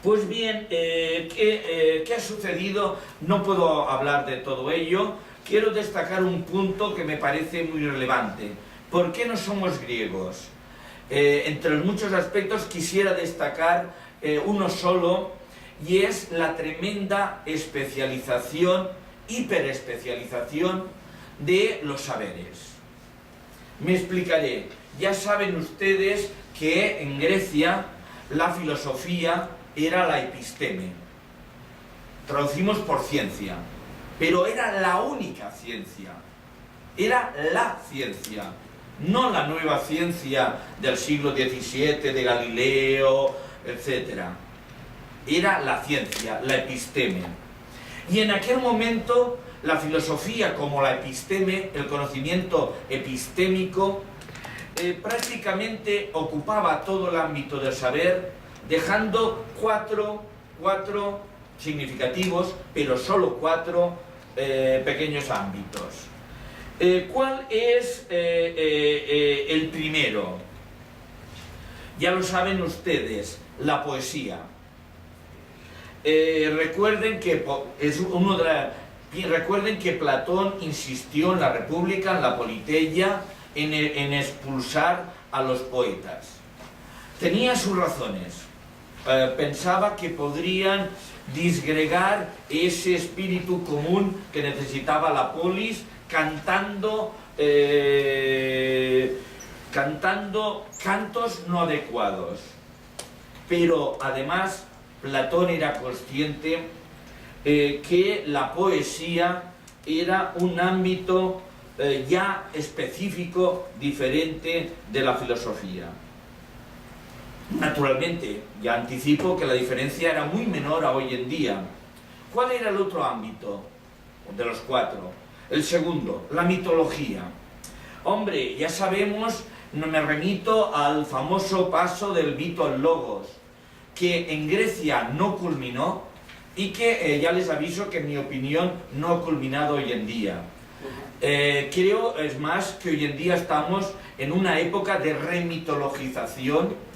Pues bien, ¿qué ha sucedido? No puedo hablar de todo ello. Quiero destacar un punto que me parece muy relevante. ¿Por qué no somos griegos? Entre los muchos aspectos quisiera destacar uno solo, y es la tremenda especialización, hiperespecialización de los saberes. Me explicaré. Ya saben ustedes que en Grecia la filosofía era la episteme. Traducimos por ciencia, pero era la única ciencia. Era la ciencia, no la nueva ciencia del siglo XVII, de Galileo, etc. Era la ciencia, la episteme. Y en aquel momento la filosofía, como la episteme, el conocimiento epistémico, prácticamente ocupaba todo el ámbito del saber, dejando cuatro significativos, pero solo cuatro pequeños ámbitos. ¿Cuál es el primero? Ya lo saben ustedes, la poesía. Recuerden que recuerden que Platón insistió en la República, en la Politeia, en expulsar a los poetas. Tenía sus razones. Pensaba que podrían disgregar ese espíritu común que necesitaba la polis, cantando cantos no adecuados. Pero además Platón era consciente que la poesía era un ámbito ya específico, diferente de la filosofía. Naturalmente, ya anticipo que la diferencia era muy menor a hoy en día. ¿Cuál era el otro ámbito de los cuatro? El segundo, la mitología. Hombre, ya sabemos, me remito al famoso paso del mito al logos, que en Grecia no culminó y que ya les aviso que en mi opinión no ha culminado hoy en día. Creo, es más, que hoy en día estamos en una época de remitologización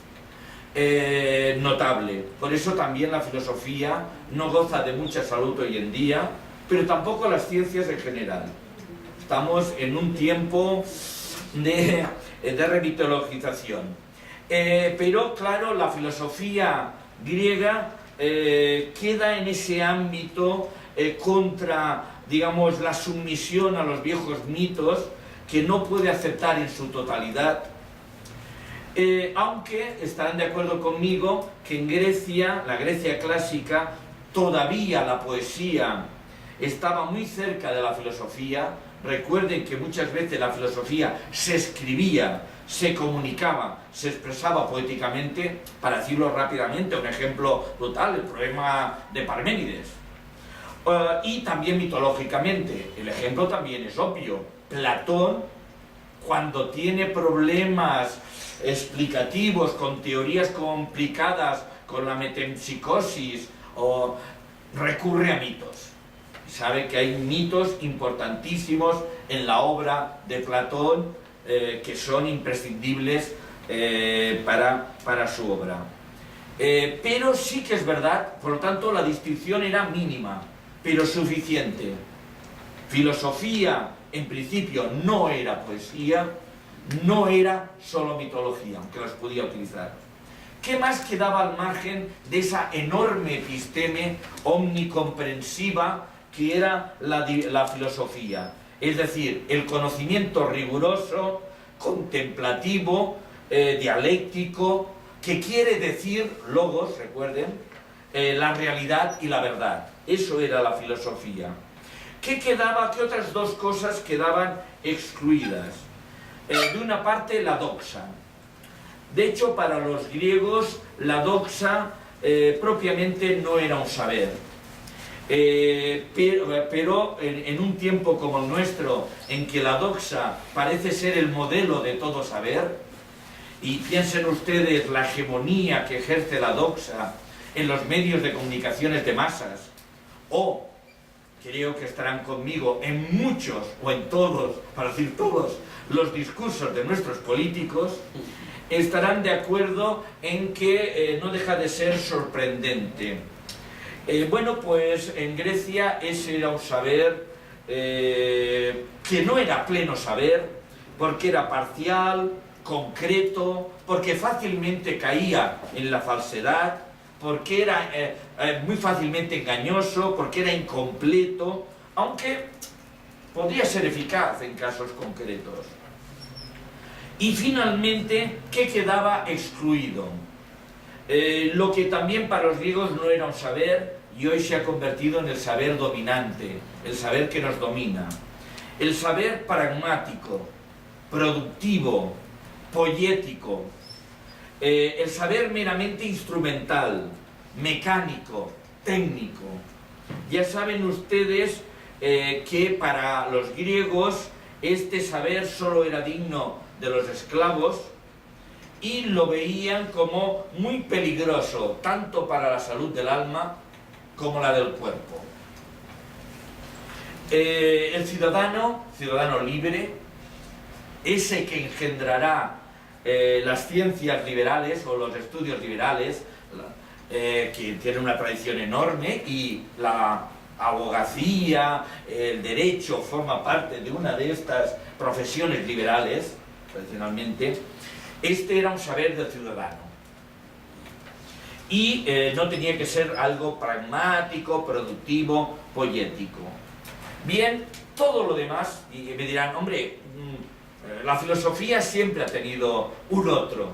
notable. Por eso también la filosofía no goza de mucha salud hoy en día, pero tampoco las ciencias en general. Estamos en un tiempo de remitologización. Pero claro, la filosofía griega queda en ese ámbito contra, digamos, la sumisión a los viejos mitos, que no puede aceptar en su totalidad. Aunque estarán de acuerdo conmigo que en Grecia, la Grecia clásica, todavía la poesía estaba muy cerca de la filosofía. Recuerden que muchas veces la filosofía se escribía, se comunicaba, se expresaba poéticamente. Para decirlo rápidamente, un ejemplo brutal, el poema de Parménides. Y también mitológicamente, el ejemplo también es obvio. Platón, cuando tiene problemas explicativos, con teorías complicadas, con la metempsicosis, recurre a mitos. Sabe que hay mitos importantísimos en la obra de Platón que son imprescindibles para su obra. Pero sí que es verdad, por lo tanto la distinción era mínima, pero suficiente. Filosofía, en principio, no era poesía, no era solo mitología, aunque las podía utilizar. ¿Qué más quedaba al margen de esa enorme episteme omnicomprensiva que era la filosofía? Es decir, el conocimiento riguroso, contemplativo, dialéctico, que quiere decir, logos, recuerden, la realidad y la verdad. Eso era la filosofía. ¿Qué quedaba? ¿Qué otras dos cosas quedaban excluidas? De una parte, la doxa. De hecho, para los griegos, la doxa propiamente no era un saber. Pero en un tiempo como el nuestro, en que la doxa parece ser el modelo de todo saber, y piensen ustedes la hegemonía que ejerce la doxa en los medios de comunicaciones de masas, o creo que estarán conmigo en muchos o en todos, para decir todos, los discursos de nuestros políticos, estarán de acuerdo en que no deja de ser sorprendente. Bueno, pues en Grecia ese era un saber que no era pleno saber, porque era parcial, concreto, porque fácilmente caía en la falsedad, porque era muy fácilmente engañoso, porque era incompleto, aunque podría ser eficaz en casos concretos. Y finalmente, ¿qué quedaba excluido? Lo que también para los griegos no era un saber y hoy se ha convertido en el saber dominante, el saber que nos domina. El saber pragmático, productivo, poético, el saber meramente instrumental, mecánico, técnico. Ya saben ustedes que para los griegos este saber solo era digno de los esclavos y lo veían como muy peligroso, tanto para la salud del alma como la del cuerpo. El ciudadano libre, ese que engendrará las ciencias liberales o los estudios liberales, que tienen una tradición enorme, y la abogacía, el derecho forma parte de una de estas profesiones liberales, tradicionalmente. Este era un saber del ciudadano. Y no tenía que ser algo pragmático, productivo, poético. Bien, todo lo demás, y me dirán, hombre, la filosofía siempre ha tenido un otro,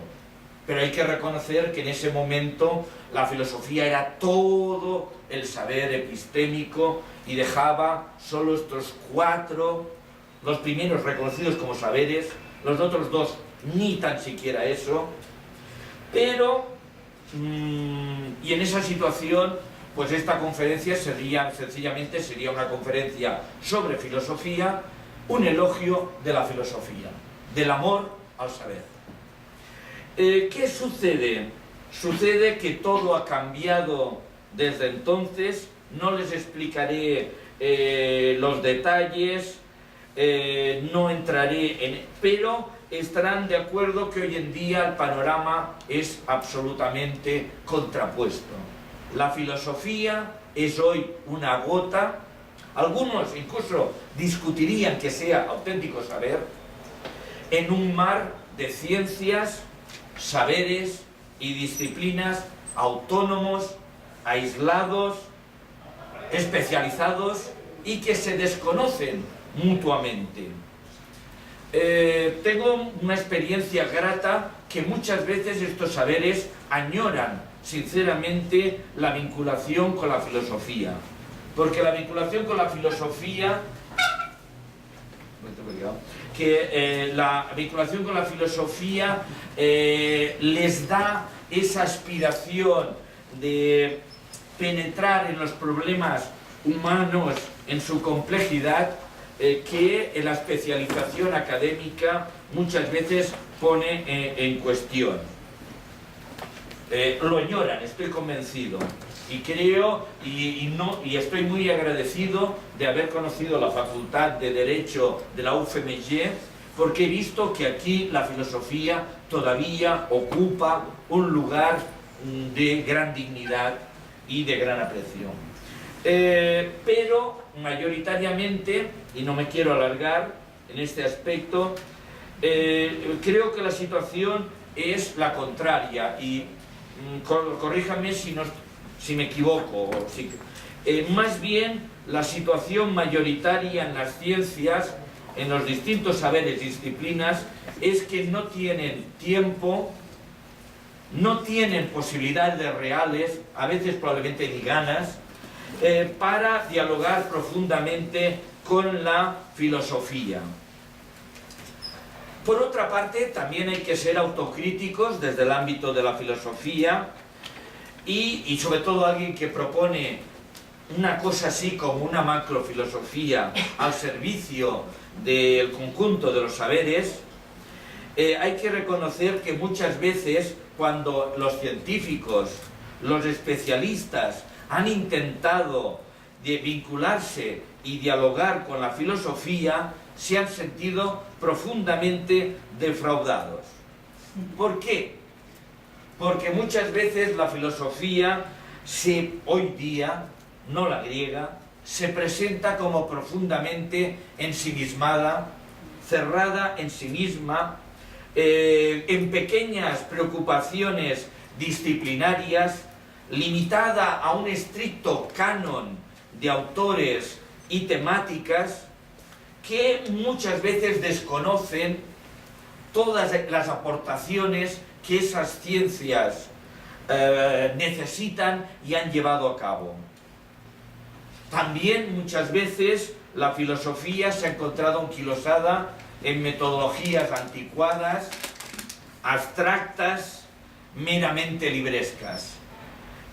pero hay que reconocer que en ese momento la filosofía era todo el saber epistémico y dejaba solo estos cuatro, los primeros reconocidos como saberes, los otros dos ni tan siquiera eso, pero, y en esa situación, pues esta conferencia sencillamente sería una conferencia sobre filosofía, un elogio de la filosofía, del amor al saber. ¿Qué sucede? Sucede que todo ha cambiado desde entonces, no les explicaré los detalles, no entraré en... pero estarán de acuerdo que hoy en día el panorama es absolutamente contrapuesto. La filosofía es hoy una gota, algunos incluso discutirían que sea auténtico saber, en un mar de ciencias, saberes y disciplinas autónomos, aislados, especializados y que se desconocen mutuamente. Tengo una experiencia grata que muchas veces estos saberes añoran sinceramente la vinculación con la filosofía, porque la vinculación con la filosofía les da esa aspiración de penetrar en los problemas humanos en su complejidad, que la especialización académica muchas veces pone en cuestión. Lo añoran, estoy convencido, y creo y estoy muy agradecido de haber conocido la Facultad de Derecho de la UFMG, porque he visto que aquí la filosofía todavía ocupa un lugar de gran dignidad y de gran aprecio. Pero mayoritariamente, y no me quiero alargar en este aspecto, creo que la situación es la contraria, y corríjame si me equivoco. Más bien, la situación mayoritaria en las ciencias, en los distintos saberes y disciplinas, es que no tienen tiempo, no tienen posibilidades reales, a veces probablemente ni ganas, para dialogar profundamente con la filosofía. Por otra parte, también hay que ser autocríticos desde el ámbito de la filosofía y sobre todo alguien que propone una cosa así como una macrofilosofía al servicio del conjunto de los saberes. Hay que reconocer que muchas veces cuando los científicos, los especialistas han intentado de vincularse y dialogar con la filosofía se han sentido profundamente defraudados. ¿Por qué? Porque muchas veces la filosofía hoy día, no la griega, se presenta como profundamente ensimismada, cerrada en sí misma, en pequeñas preocupaciones disciplinarias, limitada a un estricto canon de autores y temáticas que muchas veces desconocen todas las aportaciones que esas ciencias necesitan y han llevado a cabo. También muchas veces la filosofía se ha encontrado anquilosada en metodologías anticuadas, abstractas, meramente librescas.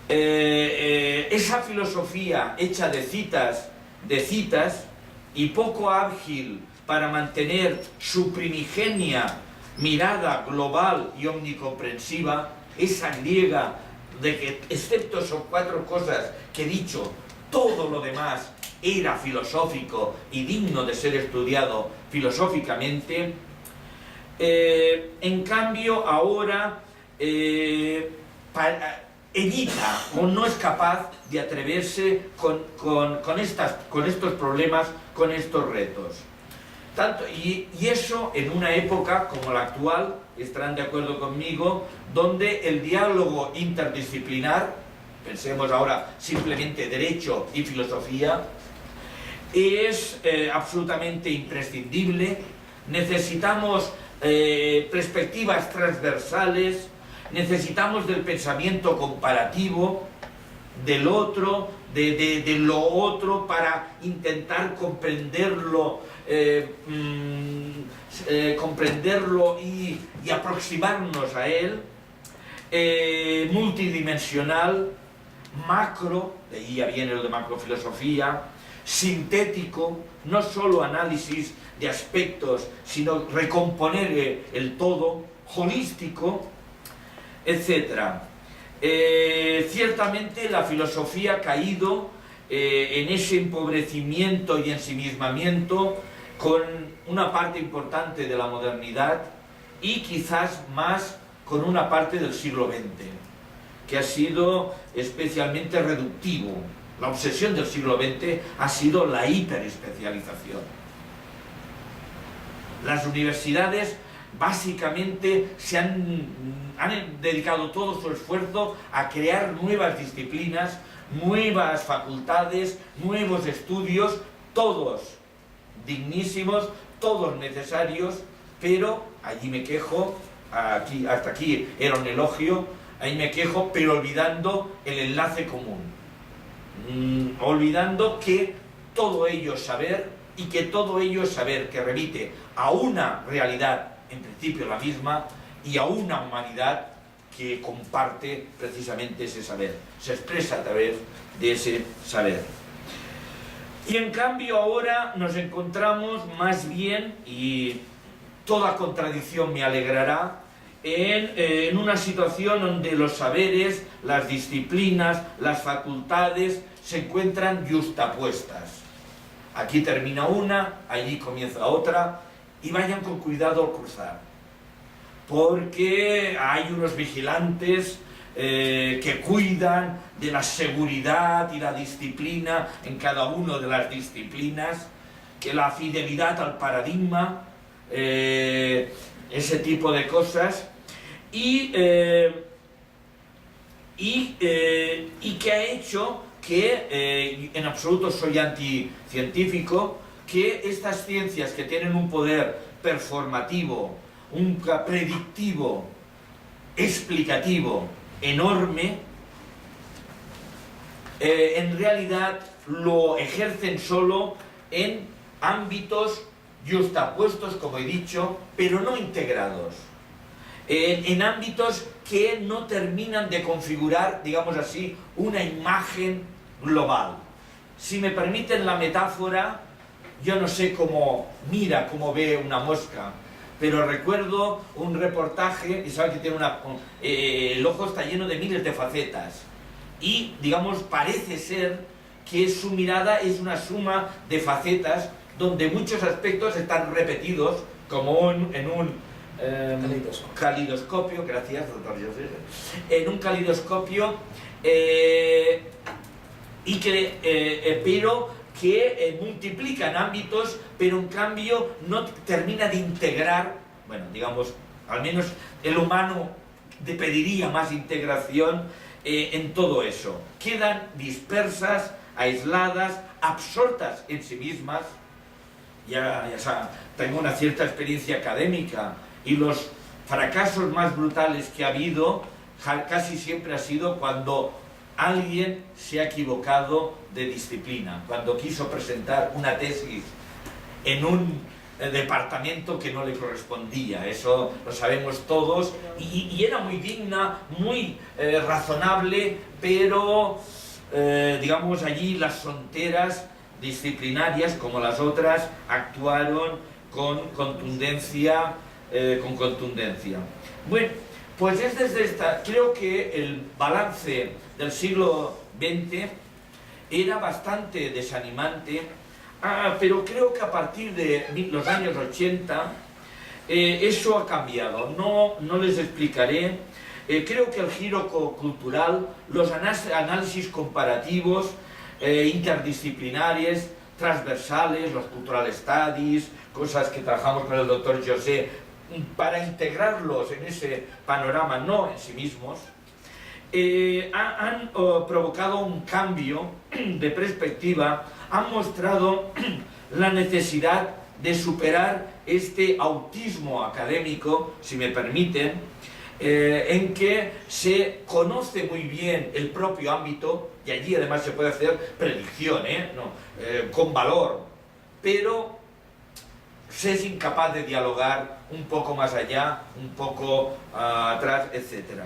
Esa filosofía hecha de citas y poco ágil para mantener su primigenia mirada global y omnicomprensiva, esa griega de que, excepto son 4 cosas que he dicho, todo lo demás era filosófico y digno de ser estudiado filosóficamente, en cambio ahora evita o no es capaz de atreverse con estos problemas, con estos retos. Y eso en una época como la actual, estarán de acuerdo conmigo, donde el diálogo interdisciplinar, pensemos ahora simplemente derecho y filosofía, es absolutamente imprescindible. Necesitamos perspectivas transversales, necesitamos del pensamiento comparativo, del otro, de lo otro, para intentar comprenderlo, y aproximarnos a él, multidimensional, macro, de ahí ya viene lo de macrofilosofía, sintético, no solo análisis de aspectos, sino recomponer el todo, holístico, etc. Ciertamente la filosofía ha caído en ese empobrecimiento y ensimismamiento con una parte importante de la modernidad y quizás más con una parte del siglo XX, que ha sido especialmente reductivo. La obsesión del siglo XX ha sido la hiperespecialización. Las universidades básicamente han dedicado todo su esfuerzo a crear nuevas disciplinas, nuevas facultades, nuevos estudios, todos dignísimos, todos necesarios, pero allí me quejo, hasta aquí era un elogio, ahí me quejo, pero olvidando el enlace común, olvidando que todo ello es saber, y que todo ello es saber que remite a una realidad, en principio la misma, y a una humanidad que comparte precisamente ese saber, se expresa a través de ese saber. Y en cambio ahora nos encontramos más bien, y toda contradicción me alegrará, en una situación donde los saberes, las disciplinas, las facultades se encuentran yuxtapuestas. Aquí termina una, allí comienza otra, y vayan con cuidado al cruzar, porque hay unos vigilantes que cuidan de la seguridad y la disciplina en cada una de las disciplinas, que la fidelidad al paradigma, ese tipo de cosas, y que ha hecho que, en absoluto soy anticientífico, que estas ciencias que tienen un poder performativo, un predictivo, explicativo enorme, en realidad lo ejercen solo en ámbitos yuxtapuestos, como he dicho, pero no integrados, en ámbitos que no terminan de configurar, digamos así, una imagen global. Si me permiten la metáfora, yo no sé cómo ve una mosca, pero recuerdo un reportaje, y saben que tiene el ojo está lleno de miles de facetas, y digamos parece ser que su mirada es una suma de facetas donde muchos aspectos están repetidos como en un calidoscopio, gracias doctor José, en un calidoscopio, pero que multiplican ámbitos, pero en cambio no termina de integrar, bueno, digamos, al menos el humano pediría más integración en todo eso. Quedan dispersas, aisladas, absortas en sí mismas. Ya tengo una cierta experiencia académica y los fracasos más brutales que ha habido casi siempre ha sido cuando alguien se ha equivocado de disciplina, cuando quiso presentar una tesis en un departamento que no le correspondía. Eso lo sabemos todos, y era muy digna, muy razonable, pero digamos allí las fronteras disciplinarias, como las otras, actuaron con contundencia. Bueno, pues es desde esta, creo que el balance del siglo XX era bastante desanimante, pero creo que a partir de los años 80 eso ha cambiado. No les explicaré. Creo que el giro cultural, los análisis comparativos, interdisciplinares, transversales, los cultural studies, cosas que trabajamos con el doctor José, para integrarlos en ese panorama, no en sí mismos, han provocado un cambio de perspectiva, han mostrado la necesidad de superar este autismo académico, si me permiten, en que se conoce muy bien el propio ámbito, y allí además se puede hacer predicción, con valor, pero se es incapaz de dialogar un poco más allá, un poco atrás, etc.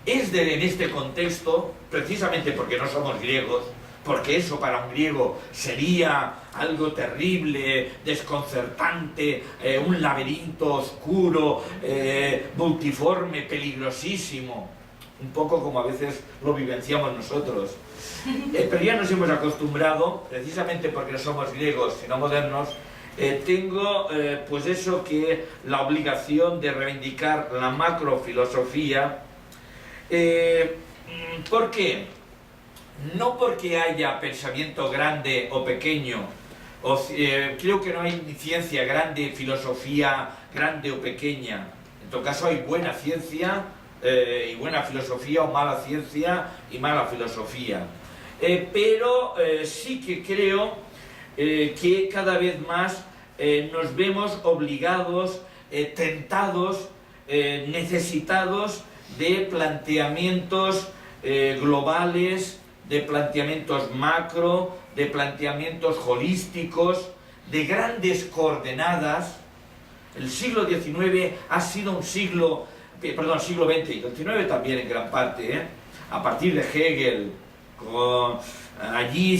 En este contexto, precisamente porque no somos griegos, porque eso para un griego sería algo terrible, desconcertante, un laberinto oscuro, multiforme, peligrosísimo, un poco como a veces lo vivenciamos nosotros. Pero ya nos hemos acostumbrado, precisamente porque no somos griegos, sino modernos. Tengo pues eso, que la obligación de reivindicar la macrofilosofía. ¿Por qué? No porque haya pensamiento grande o pequeño, creo que no hay ni ciencia grande, filosofía grande o pequeña. En todo caso hay buena ciencia y buena filosofía, o mala ciencia y mala filosofía. Pero sí que creo que cada vez más nos vemos obligados, tentados, necesitados de planteamientos globales, de planteamientos macro, de planteamientos holísticos, de grandes coordenadas. El siglo XIX ha sido un siglo, siglo XX y XIX también en gran parte, a partir de Hegel, allí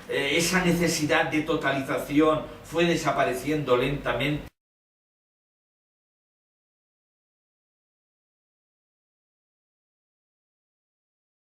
esa necesidad de totalización fue desapareciendo lentamente.